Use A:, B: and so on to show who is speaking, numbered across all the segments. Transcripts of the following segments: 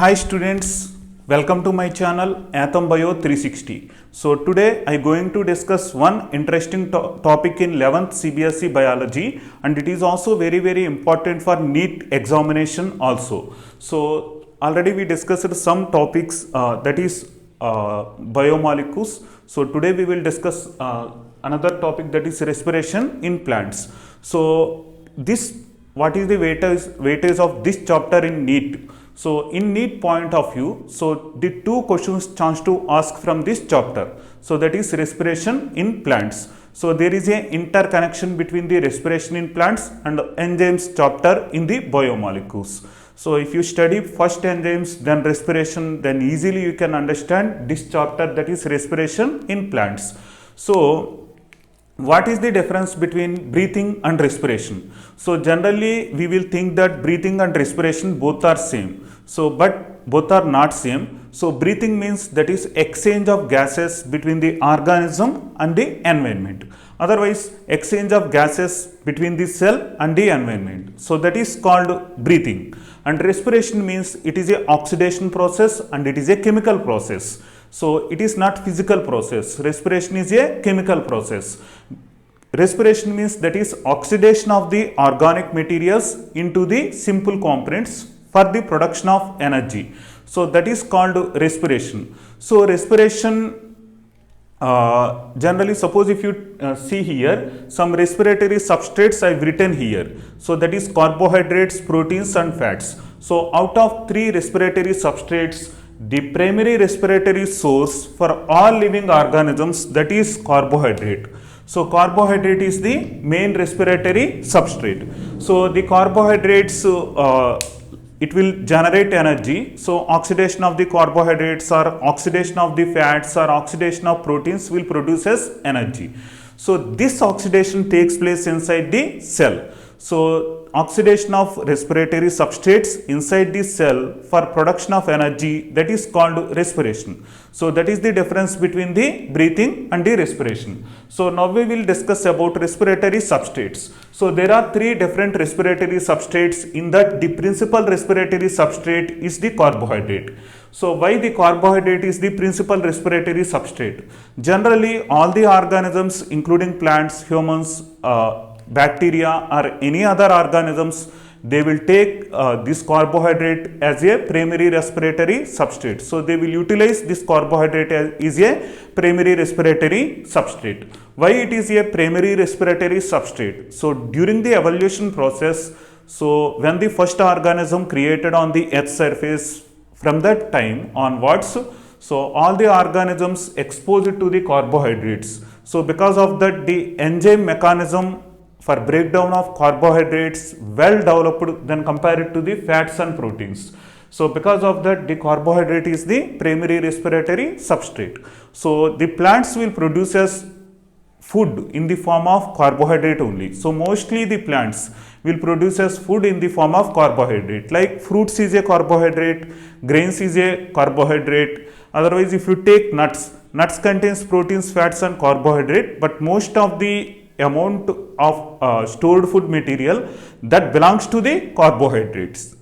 A: Hi students, welcome to my channel Atom Bio 360. So today I going to discuss one interesting topic in 11th CBSE biology, and it is also very important for NEET examination also. So already we discussed some topics that is biomolecules. So today we will discuss another topic, that is respiration in plants. So what is the weightage of this chapter in NEET? So in NEET point of view, so the two questions chance to ask from this chapter. So that is respiration in plants. So there is a interconnection between the respiration in plants and enzymes chapter in the biomolecules. So if you study first enzymes, then respiration, then easily you can understand this chapter, that is respiration in plants. So what is the difference between breathing and respiration? So generally we will think that breathing and respiration both are same. So but both are not same. So breathing means that is exchange of gases between the organism and the environment. Otherwise exchange of gases between the cell and the environment. So that is called breathing. And respiration means it is a oxidation process and it is a chemical process. So it is not physical process. Respiration is a chemical process. Respiration means that is oxidation of the organic materials into the simple components for the production of energy. So that is called respiration. So respiration, generally suppose if you see here some respiratory substrates I have written here. So that is carbohydrates, proteins and fats. So out of three respiratory substrates, the primary respiratory source for all living organisms, that is carbohydrate. So carbohydrate is the main respiratory substrate. So the carbohydrates, it will generate energy. So oxidation of the carbohydrates or oxidation of the fats or oxidation of proteins will produce as energy. So this oxidation takes place inside the cell. So oxidation of respiratory substrates inside the cell for production of energy, that is called respiration. So that is the difference between the breathing and the respiration. So now we will discuss about respiratory substrates. So there are three different respiratory substrates. In that the principal respiratory substrate is the carbohydrate. So why the carbohydrate is the principal respiratory substrate? Generally all the organisms including plants, humans, bacteria or any other organisms, they will take this carbohydrate as a primary respiratory substrate. So they will utilize this carbohydrate as a primary respiratory substrate. Why it is a primary respiratory substrate? So during the evolution process, so when the first organism created on the earth surface, from that time onwards, so all the organisms exposed to the carbohydrates. So because of that, the enzyme mechanism for breakdown of carbohydrates well developed than compared to the fats and proteins. So because of that, the carbohydrate is the primary respiratory substrate. So the plants will produce as food in the form of carbohydrate only. So mostly the plants will produce as food in the form of carbohydrate, like fruits is a carbohydrate, grains is a carbohydrate. Otherwise if you take nuts contains proteins, fats and carbohydrate, but most of the amount of stored food material that belongs to the carbohydrates.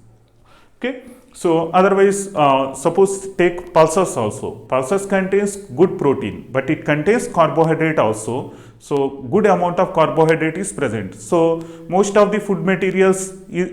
A: Okay. So otherwise suppose take pulses also. Pulses contains good protein, but it contains carbohydrate also. So good amount of carbohydrate is present. So most of the food materials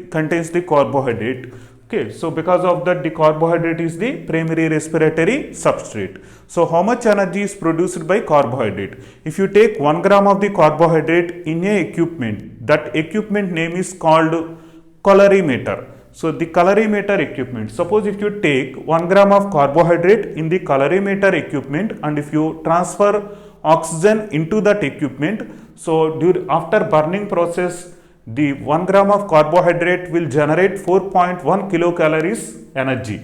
A: contains the carbohydrate. Okay, so because of that, the carbohydrate is the primary respiratory substrate. So how much energy is produced by carbohydrate? If you take 1 gram of the carbohydrate in a equipment, that equipment name is called calorimeter. So the calorimeter equipment, suppose if you take 1 gram of carbohydrate in the calorimeter equipment and if you transfer oxygen into that equipment, so after burning process, the 1 gram of carbohydrate will generate 4.1 kilocalories energy.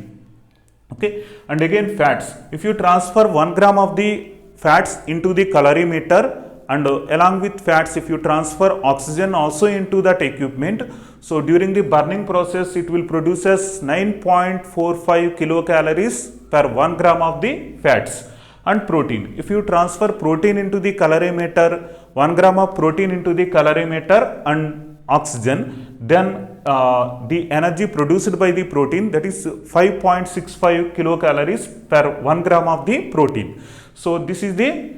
A: Okay, and again fats. If you transfer 1 gram of the fats into the calorimeter and along with fats, if you transfer oxygen also into that equipment, so during the burning process, it will produce as 9.45 kilocalories per 1 gram of the fats. And protein. If you transfer protein into the calorimeter, 1 gram of protein into the calorimeter and oxygen, then the energy produced by the protein, that is 5.65 kilocalories per 1 gram of the protein. So this is the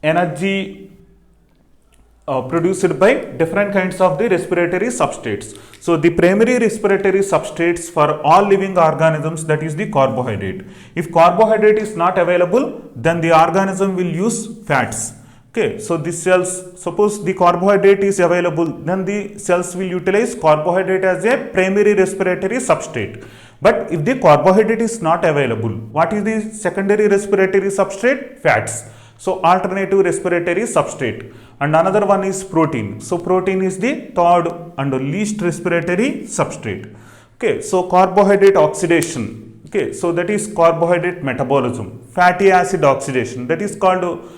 A: energy produced by different kinds of the respiratory substrates. So the primary respiratory substrates for all living organisms, that is the carbohydrate. If carbohydrate is not available, then the organism will use fats. Okay, so the cells, suppose the carbohydrate is available, then the cells will utilize carbohydrate as a primary respiratory substrate. But if the carbohydrate is not available, what is the secondary respiratory substrate? Fats. So alternative respiratory substrate. And another one is protein. So protein is the third and least respiratory substrate. Okay, so carbohydrate oxidation. Okay, so that is carbohydrate metabolism. Fatty acid oxidation, that is called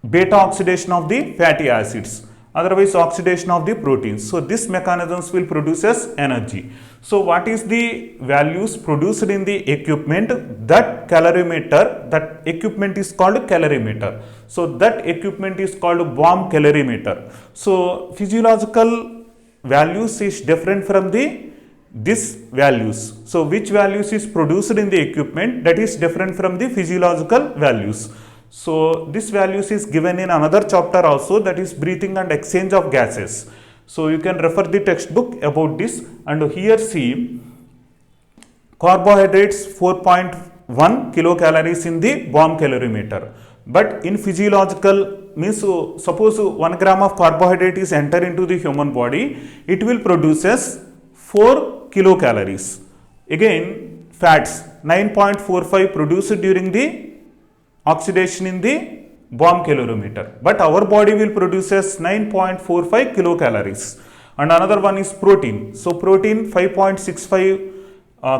A: beta oxidation of the fatty acids, otherwise oxidation of the proteins. So this mechanisms will produce as energy. So what is the values produced in the equipment? That calorimeter, that equipment is called calorimeter. So that equipment is called bomb calorimeter. So physiological values is different from the this values. So which values is produced in the equipment, that is different from the physiological values. So this values is given in another chapter also, that is breathing and exchange of gases. So you can refer the textbook about this. And here see carbohydrates 4.1 kilocalories in the bomb calorimeter. But in physiological means, suppose 1 gram of carbohydrate is enter into the human body, it will produce as 4 kilocalories. Again fats 9.45 produced during the oxidation in the bomb calorimeter, but our body will produce as 9.45 kilocalories. And another one is protein. So protein 5.65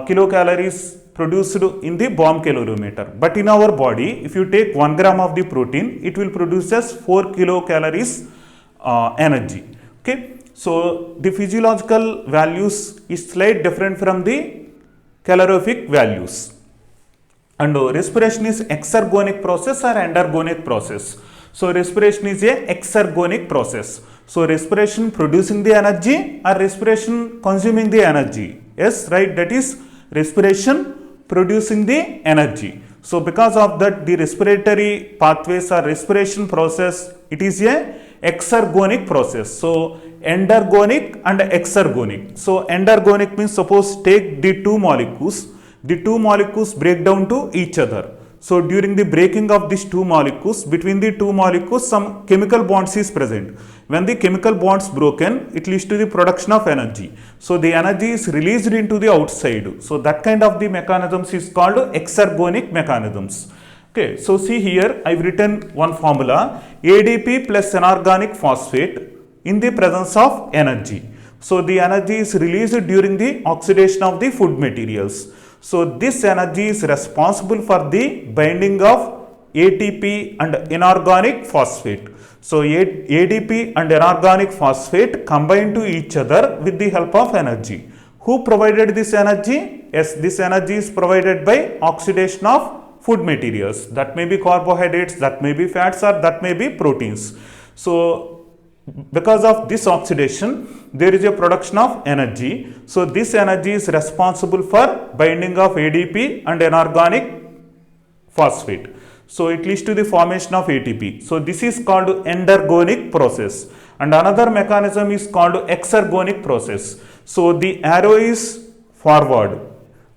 A: kilocalories produced in the bomb calorimeter, but in our body if you take 1 gram of the protein, it will produce as 4 kilocalories energy. Okay, so the physiological values is slightly different from the calorific values. And respiration is exergonic process or endergonic process. So respiration is a exergonic process. So respiration producing the energy or respiration consuming the energy? Yes, right, that is respiration producing the energy. So because of that, the respiratory pathways or respiration process, it is a exergonic process. So endergonic and exergonic. So endergonic means, suppose take the two molecules break down to each other. So during the breaking of these two molecules, between the two molecules some chemical bonds is present. When the chemical bonds broken, it leads to the production of energy. So the energy is released into the outside. So that kind of the mechanisms is called exergonic mechanisms. Okay, so see here I have written one formula: ADP plus inorganic phosphate in the presence of energy. So the energy is released during the oxidation of the food materials. So this energy is responsible for the binding of ATP and inorganic phosphate. So ADP and inorganic phosphate combine to each other with the help of energy. Who provided this energy? Yes, this energy is provided by oxidation of food materials. That may be carbohydrates, that may be fats, or that may be proteins. So because of this oxidation, there is a production of energy. So this energy is responsible for binding of ADP and inorganic phosphate. So it leads to the formation of ATP. So this is called endergonic process. And another mechanism is called exergonic process. So the arrow is forward.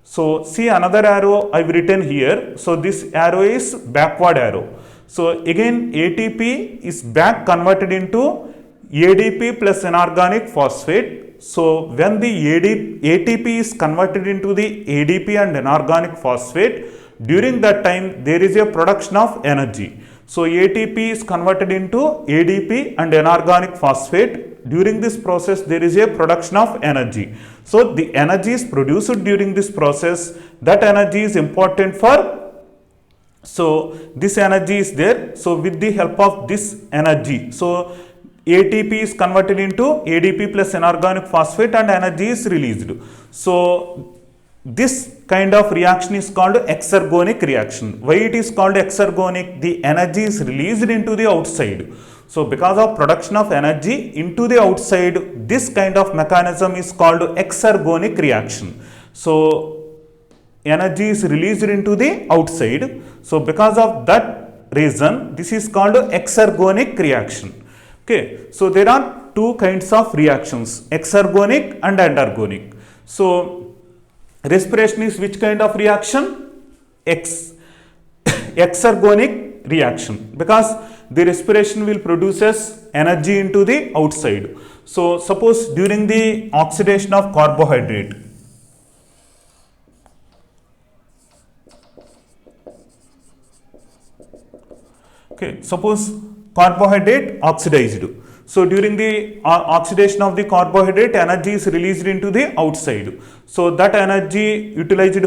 A: So see another arrow I have written here. So this arrow is backward arrow. So again ATP is back converted into ADP plus inorganic phosphate. So when the ATP is converted into the ADP and inorganic phosphate, during that time there is a production of energy. So ATP is converted into ADP and inorganic phosphate. During this process there is a production of energy. So the energy is produced during this process. That energy is important for, so this energy is there. So with the help of this energy, so ATP is converted into ADP plus inorganic phosphate and energy is released. So this kind of reaction is called exergonic reaction. Why it is called exergonic? The energy is released into the outside. So because of production of energy into the outside, this kind of mechanism is called exergonic reaction. So energy is released into the outside. So because of that reason, this is called exergonic reaction. Okay, so there are two kinds of reactions, exergonic and endergonic. So respiration is which kind of reaction? Exergonic reaction, because the respiration will produces energy into the outside. So suppose during the oxidation of carbohydrate, okay, suppose carbohydrate oxidized. So during the oxidation of the carbohydrate, energy is released into the outside. So that energy utilized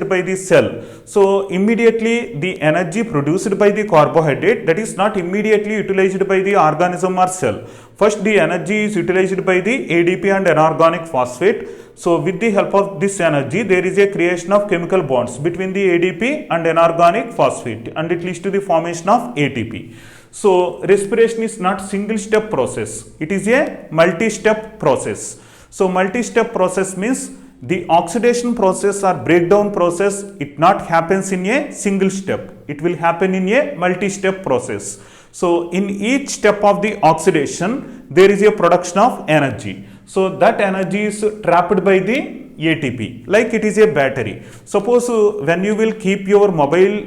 A: by the cell. So immediately the energy produced by the carbohydrate, that is not immediately utilized by the organism or cell. First the energy is utilized by the ADP and inorganic phosphate. So with the help of this energy, there is a creation of chemical bonds between the ADP and inorganic phosphate, and it leads to the formation of ATP. So respiration is not single step process, it is a multi-step process. So multi-step process means the oxidation process or breakdown process, it not happens in a single step, it will happen in a multi-step process. So in each step of the oxidation, there is a production of energy. So that energy is trapped by the ATP, like it is a battery. Suppose when you will keep your mobile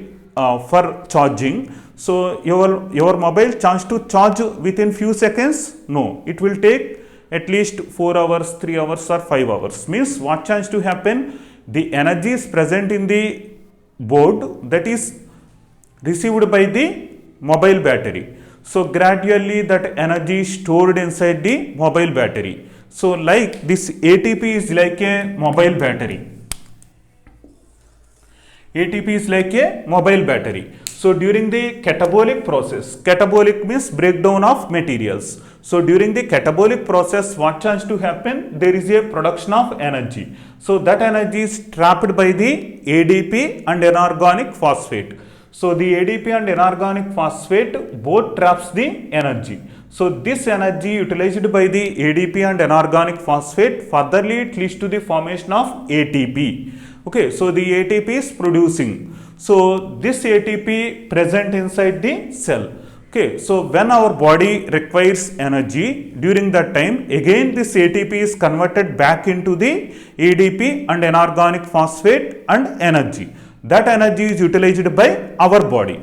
A: for charging, so your mobile chance to charge within few seconds? No, it will take at least 4 hours, 3 hours or 5 hours. Means what chance to happen? The energy is present in the board, that is received by the mobile battery. So gradually that energy is stored inside the mobile battery. So like this ATP is like a mobile battery. ATP is like a mobile battery. So during the catabolic process, catabolic means breakdown of materials. So during the catabolic process, what chance to happen? There is a production of energy. So that energy is trapped by the ADP and inorganic phosphate. So the ADP and inorganic phosphate both traps the energy. So this energy utilized by the ADP and inorganic phosphate, furtherly it leads to the formation of ATP. Okay, so the ATP is producing. So this ATP present inside the cell. Okay, so when our body requires energy, during that time again this ATP is converted back into the ADP and inorganic phosphate and energy. That energy is utilized by our body.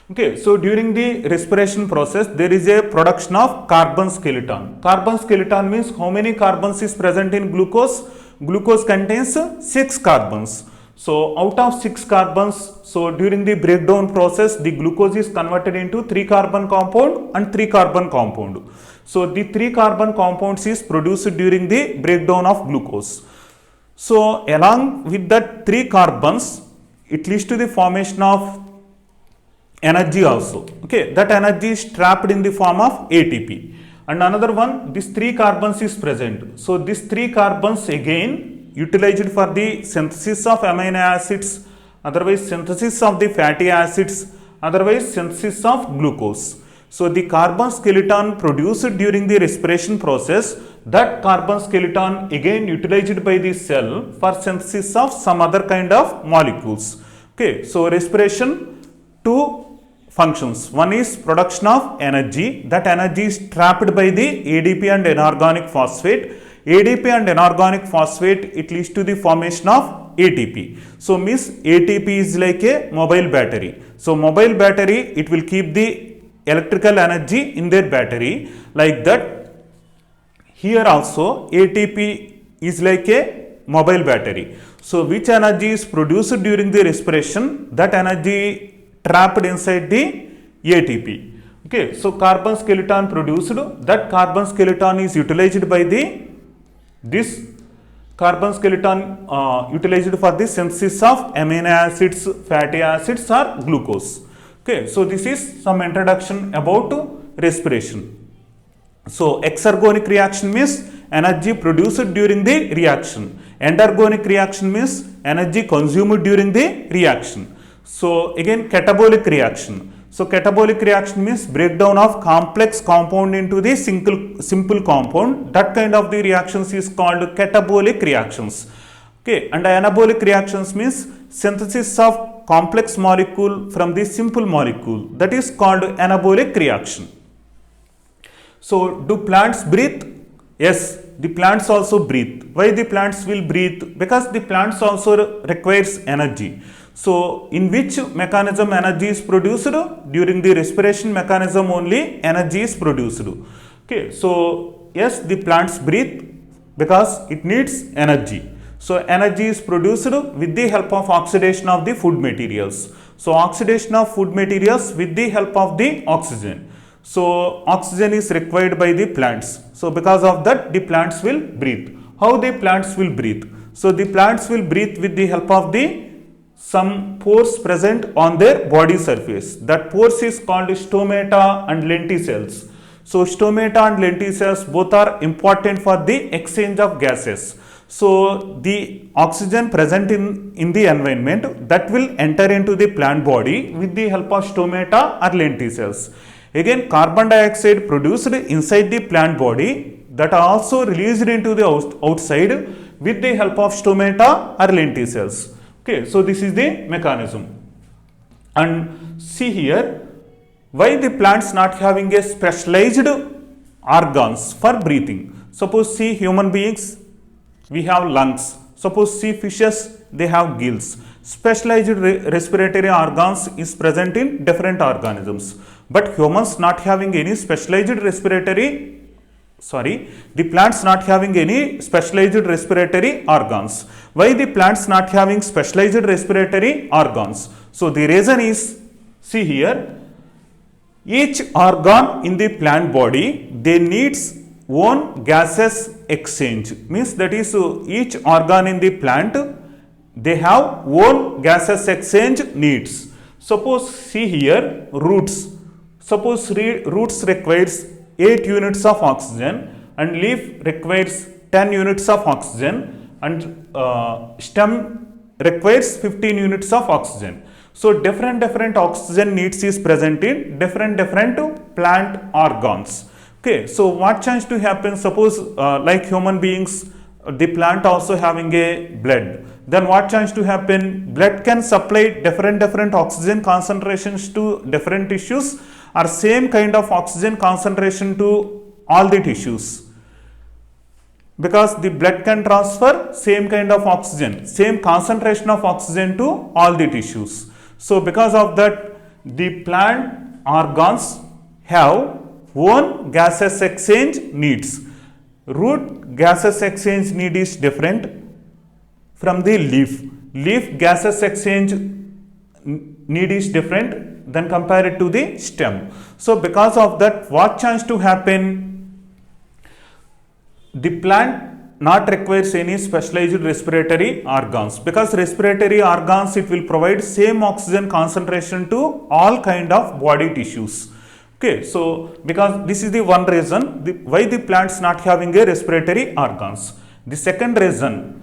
A: Okay, so during the respiration process, there is a production of carbon skeleton. Carbon skeleton means how many carbons is present in glucose? Glucose contains 6 carbons. So out of 6 carbons, so during the breakdown process, the glucose is converted into 3 carbon compound and 3 carbon compound. So the 3 carbon compounds is produced during the breakdown of glucose. So along with that 3 carbons, it leads to the formation of energy also. Okay, that energy is trapped in the form of ATP. And another one, this 3 carbons is present. So this 3 carbons again utilized for the synthesis of amino acids, otherwise synthesis of the fatty acids, otherwise synthesis of glucose. So the carbon skeleton produced during the respiration process, that carbon skeleton again utilized by the cell for synthesis of some other kind of molecules. Okay, so respiration, two functions. One is production of energy. That energy is trapped by the ADP and inorganic phosphate. ADP and inorganic phosphate, it leads to the formation of ATP. So means ATP is like a mobile battery. So mobile battery, it will keep the electrical energy in their battery. Like that, here also ATP is like a mobile battery. So which energy is produced during the respiration? That energy trapped inside the ATP. Okay, so carbon skeleton produced, that carbon skeleton is utilized by this carbon skeleton utilized for the synthesis of amino acids, fatty acids or glucose. Okay, so this is some introduction about respiration. So exergonic reaction means energy produced during the reaction. Endergonic reaction means energy consumed during the reaction. So again catabolic reaction. So catabolic reaction means breakdown of complex compound into the simple compound. That kind of the reactions is called catabolic reactions. Okay, and anabolic reactions means synthesis of complex molecule from the simple molecule. That is called anabolic reaction. So do plants breathe? Yes, the plants also breathe. Why the plants will breathe? Because the plants also requires energy. So in which mechanism energy is produced? During the respiration mechanism only energy is produced. Okay, so yes, the plants breathe because it needs energy. So energy is produced with the help of oxidation of the food materials. So oxidation of food materials with the help of the oxygen. So oxygen is required by the plants. So because of that the plants will breathe. How the plants will breathe? So the plants will breathe with the help of the some pores present on their body surface. That pores is called stomata and lenticels. So stomata and lenticels both are important for the exchange of gases. So the oxygen present in the environment that will enter into the plant body with the help of stomata or lenticels. Again, carbon dioxide produced inside the plant body that are also released into the outside with the help of stomata or lenticels. Okay, so this is the mechanism. And see here, why the plants not having a specialized organs for breathing. Suppose see human beings, we have lungs. Suppose see fishes, they have gills. Specialized respiratory organs is present in different organisms. But humans not having any specialized the plants not having any specialized respiratory organs. Why the plants not having specialized respiratory organs? So the reason is, see here, each organ in the plant body, they needs own gases exchange. Means that is each organ in the plant, they have own gases exchange needs. Suppose see here roots. Suppose roots requires 8 units of oxygen and leaf requires 10 units of oxygen and stem requires 15 units of oxygen. So different oxygen needs is present in different plant organs. Okay, so what chance to happen? Suppose like human beings, the plant also having a blood. Then what chance to happen? Blood can supply different oxygen concentrations to different tissues or same kind of oxygen concentration to all the tissues. Because the blood can transfer same kind of oxygen, same concentration of oxygen to all the tissues. So because of that, the plant organs have own gases exchange needs. Root gases exchange need is different from the leaf. Leaf gases exchange need is different than compared to the stem. So because of that, what chance to happen? The plant not requires any specialized respiratory organs, because respiratory organs it will provide same oxygen concentration to all kind of body tissues. Okay, so because this is the one reason why the plants not having a respiratory organs. The second reason,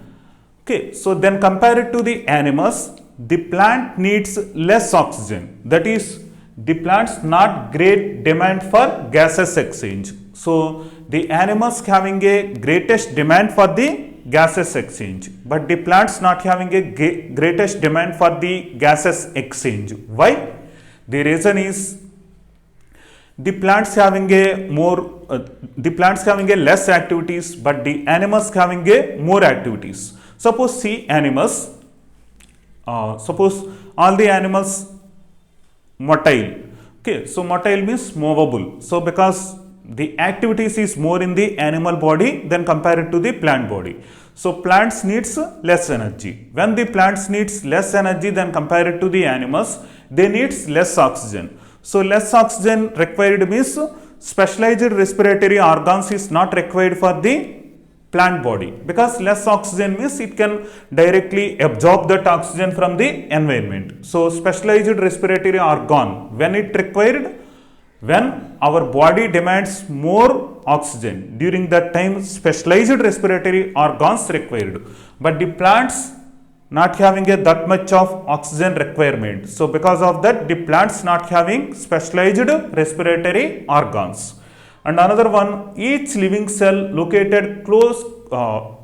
A: okay, so then compared to the animals, the plant needs less oxygen. That is, the plants not great demand for gases exchange. So the animals having a greatest demand for the gases exchange, but the plants not having a greatest demand for the gases exchange. Why? The reason is the plants having a less activities, but the animals having a more activities. Suppose see animals, suppose all the animals motile. Okay, so motile means movable. So because the activities is more in the animal body than compared to the plant body. So plants needs less energy. When the plants needs less energy than compared to the animals, they needs less oxygen. So less oxygen required means specialized respiratory organs is not required for the plant body, because less oxygen means it can directly absorb that oxygen from the environment. So specialized respiratory organ, when it required, when our body demands more oxygen, during that time specialized respiratory organs required. But the plants not having a that much of oxygen requirement. So because of that, the plants not having specialized respiratory organs. And another one, each living cell located close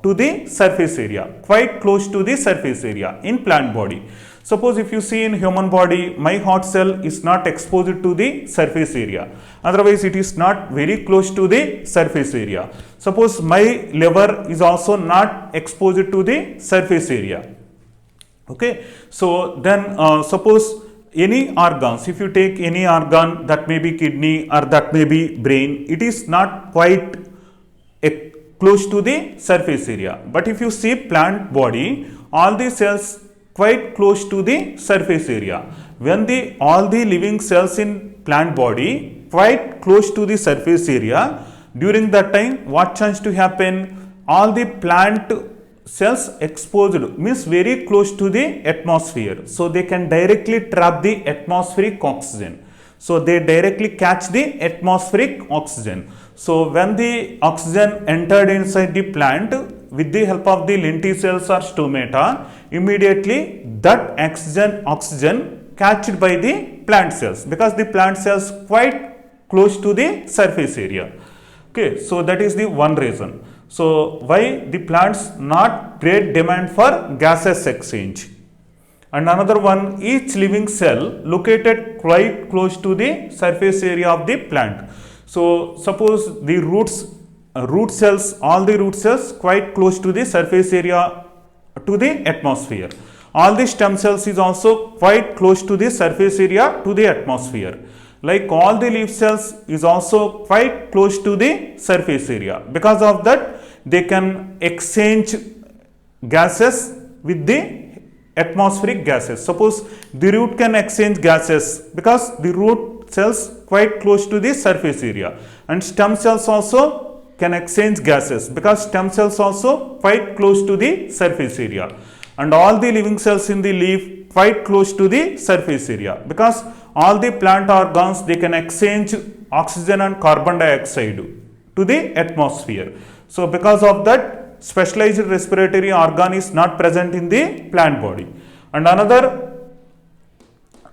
A: to the surface area, quite close to the surface area in plant body. Suppose if you see in human body, my heart cell is not exposed to the surface area. Otherwise, it is not very close to the surface area. Suppose my liver is also not exposed to the surface area. Okay. So then suppose any organs, if you take any organ, that may be kidney or that may be brain, it is not quite close to the surface area. But if you see plant body, all the cells quite close to the surface area. When all the living cells in plant body quite close to the surface area, during that time what chance to happen? All the plant cells exposed means very close to the atmosphere. So they can directly trap the atmospheric oxygen. So they directly catch the atmospheric oxygen. So when the oxygen entered inside the plant with the help of the lenticels or stomata, immediately that oxygen catched by the plant cells, because the plant cells quite close to the surface area. Okay, so that is the one reason. So why the plants not great demand for gaseous exchange. And another one, each living cell located quite close to the surface area of the plant. So suppose the root cells, all the root cells quite close to the surface area to the atmosphere. All the stem cells is also quite close to the surface area to the atmosphere. Like all the leaf cells is also quite close to the surface area. Because of that, they can exchange gases with the atmospheric gases. Suppose the root can exchange gases because the root cells quite close to the surface area, and stem cells also can exchange gases because stem cells also quite close to the surface area, and all the living cells in the leaf quite close to the surface area, because all the plant organs they can exchange oxygen and carbon dioxide to the atmosphere. So because of that, specialized respiratory organ is not present in the plant body. And another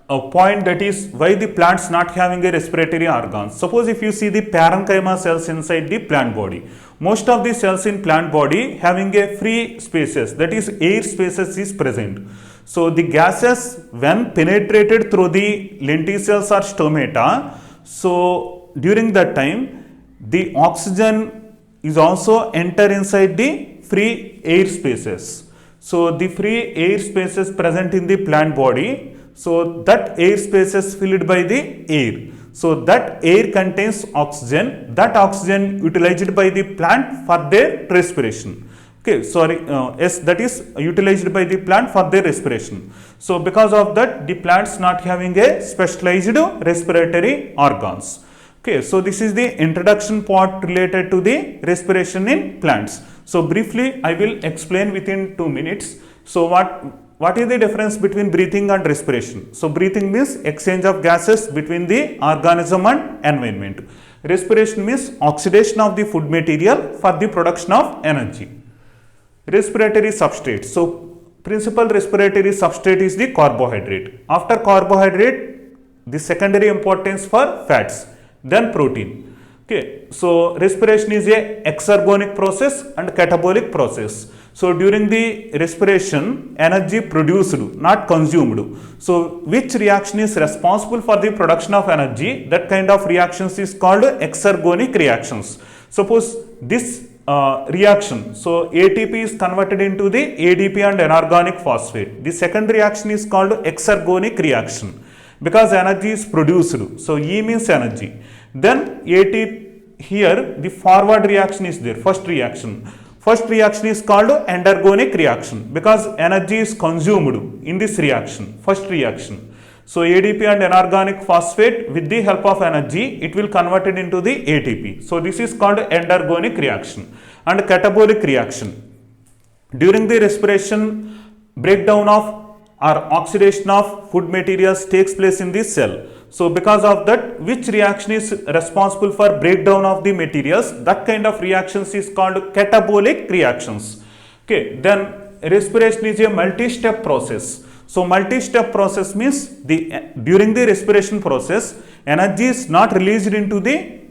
A: point, that is why the plants not having a respiratory organ. Suppose if you see the parenchyma cells inside the plant body, most of the cells in plant body having a free spaces, that is air spaces is present. So the gases when penetrated through the lenticels or stomata, so during that time the oxygen is also enter inside the free air spaces. So the free air spaces present in the plant body, so that air spaces filled by the air. So that air contains oxygen, that oxygen utilized by the plant for their respiration. Okay, sorry, yes, that is utilized by the plant for their respiration. So because of that, the plants not having a specialized respiratory organs. Okay, so this is the introduction part related to the respiration in plants. So briefly, I will explain within 2 minutes. So what is the difference between breathing and respiration? So breathing means exchange of gases between the organism and environment. Respiration means oxidation of the food material for the production of energy. Respiratory substrate. So principal respiratory substrate is the carbohydrate. After carbohydrate, the secondary importance for fats, then protein. Okay, so respiration is a exergonic process and catabolic process. So during the respiration, energy produced, not consumed. So which reaction is responsible for the production of energy? That kind of reactions is called exergonic reactions. Suppose this reaction, so ATP is converted into the ADP and anorganic phosphate. The second reaction is called exergonic reaction because energy is produced. So E means energy. Then ATP, here the forward reaction is there, first reaction. First reaction is called endergonic reaction because energy is consumed in this reaction, first reaction. So ADP and anorganic phosphate, with the help of energy, it will convert it into the ATP. So this is called endergonic reaction. And catabolic reaction. During the respiration, breakdown of or oxidation of food materials takes place in the cell. So because of that, which reaction is responsible for breakdown of the materials? That kind of reactions is called catabolic reactions. Okay, then respiration is a multi-step process. So multi-step process means during the respiration process, energy is not released into the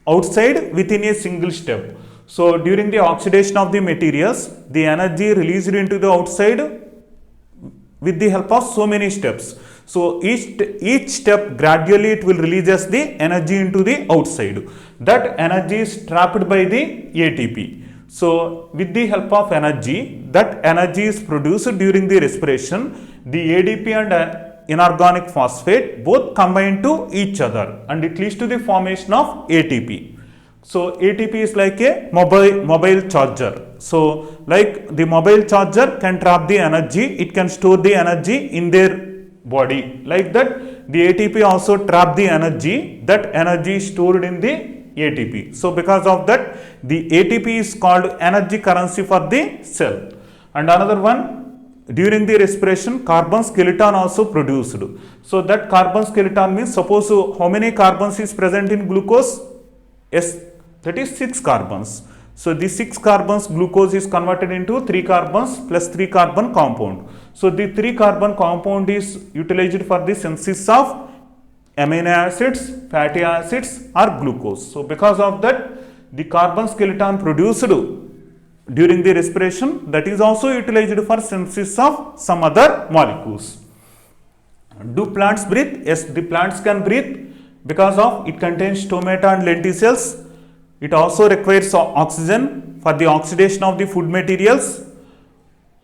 A: outside within a single step. So during the oxidation of the materials, the energy released into the outside with the help of so many steps. So each step gradually it will releases the energy into the outside. That energy is trapped by the ATP. So with the help of energy, that energy is produced during the respiration. The ADP and inorganic phosphate both combine to each other and it leads to the formation of ATP. So ATP is like a mobile charger. So like the mobile charger can trap the energy, it can store the energy in their body. Like that, the ATP also trap the energy, that energy is stored in the ATP. So because of that, the ATP is called energy currency for the cell. And another one, during the respiration, carbon skeleton also produced. So that carbon skeleton means, suppose how many carbons is present in glucose? Yes, that is 6 carbons. So the 6 carbons glucose is converted into 3 carbons plus 3 carbon compound. So the 3 carbon compound is utilized for the synthesis of amino acids, fatty acids or glucose. So because of that, the carbon skeleton produced during the respiration, that is also utilized for synthesis of some other molecules. Do plants breathe? Yes, the plants can breathe because of it contains stomata and lenticels. It also requires oxygen for the oxidation of the food materials.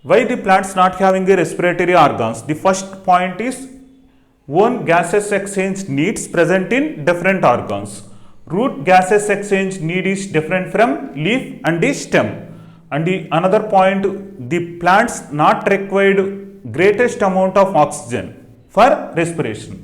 A: Why the plants not having a respiratory organs? The first point is one gaseous exchange needs present in different organs. Root gaseous exchange need is different from leaf and the stem. And the another point, the plants not required greatest amount of oxygen for respiration.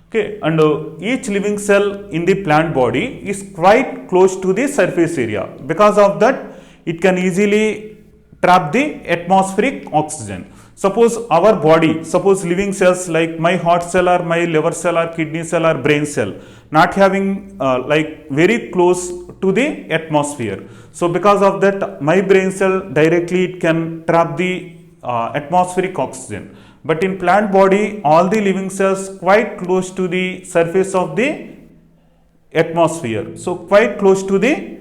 A: Okay, and each living cell in the plant body is quite close to the surface area. Because of that, it can easily trap the atmospheric oxygen. Suppose our body, suppose living cells like my heart cell or my liver cell or kidney cell or brain cell, not having like very close to the atmosphere. So because of that, my brain cell directly it can trap the atmospheric oxygen. But in plant body, all the living cells quite close to the surface of the atmosphere. So quite close to the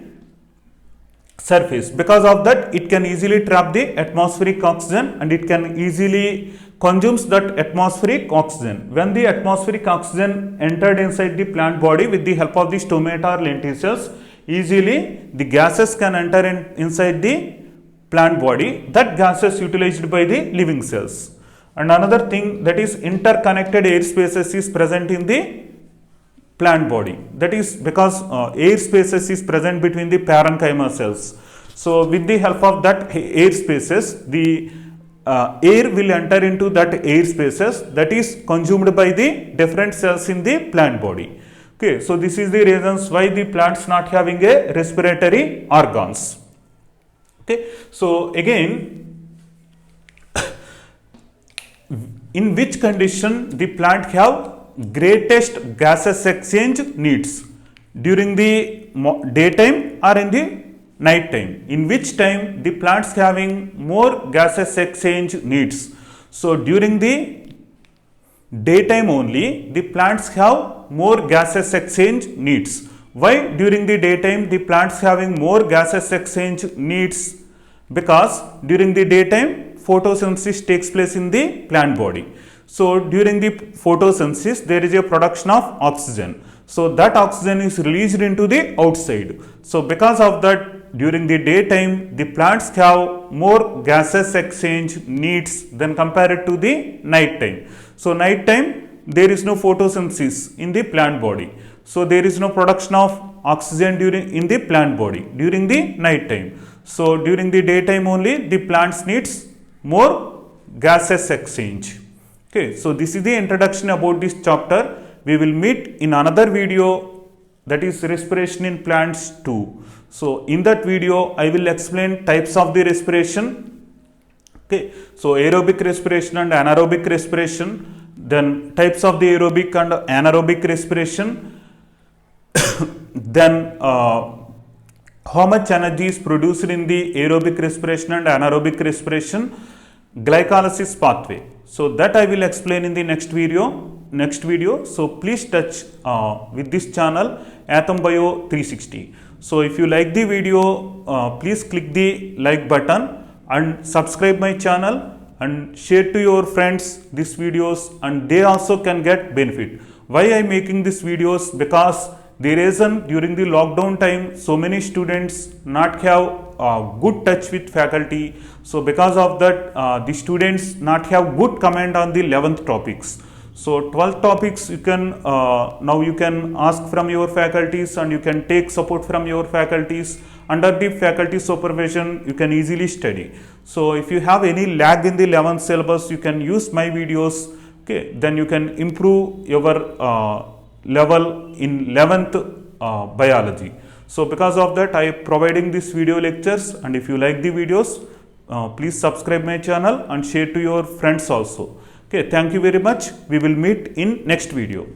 A: surface. Because of that, it can easily trap the atmospheric oxygen and it can easily consumes that atmospheric oxygen. When the atmospheric oxygen entered inside the plant body with the help of the stomata or lenticels, easily the gases can enter inside the plant body. That gases utilized by the living cells. And another thing, that is interconnected air spaces is present in the plant body. That is because air spaces is present between the parenchyma cells. So with the help of that air spaces, the air will enter into that air spaces, that is consumed by the different cells in the plant body. Okay, so this is the reasons why the plants not having a respiratory organs. Okay, so again, in which condition the plant have greatest gaseous exchange needs? During the daytime or in the night time? In which time the plants having more gaseous exchange needs? So during the daytime only the plants have more gaseous exchange needs. Why during the daytime the plants having more gaseous exchange needs? Because during the daytime photosynthesis takes place in the plant body. So during the photosynthesis there is a production of oxygen. So that oxygen is released into the outside. So because of that, during the daytime the plants have more gaseous exchange needs than compared to the night time. So night time there is no photosynthesis in the plant body. So there is no production of oxygen in the plant body during the night time. So during the daytime only the plants needs more gaseous exchange. Okay, so this is the introduction about this chapter. We will meet in another video, that is respiration in plants 2. So in that video I will explain types of the respiration. Okay, so aerobic respiration and anaerobic respiration, then types of the aerobic and anaerobic respiration, then how much energy is produced in the aerobic respiration and anaerobic respiration, glycolysis pathway. So that I will explain in the next video. So please touch with this channel Atom Bio 360. So if you like the video, please click the like button and subscribe my channel and share to your friends these videos, and they also can get benefit. Why I am making these videos? Because the reason during the lockdown time so many students not have good touch with faculty. So because of that the students not have good command on the 11th topics. So 12 topics you can now you can ask from your faculties, and you can take support from your faculties. Under the faculty supervision you can easily study. So if you have any lag in the 11th syllabus, you can use my videos. Okay, then you can improve your level in 11th biology. So because of that I am providing these video lectures, and if you like the videos, please subscribe my channel and share to your friends also. Okay, thank you very much. We will meet in next video.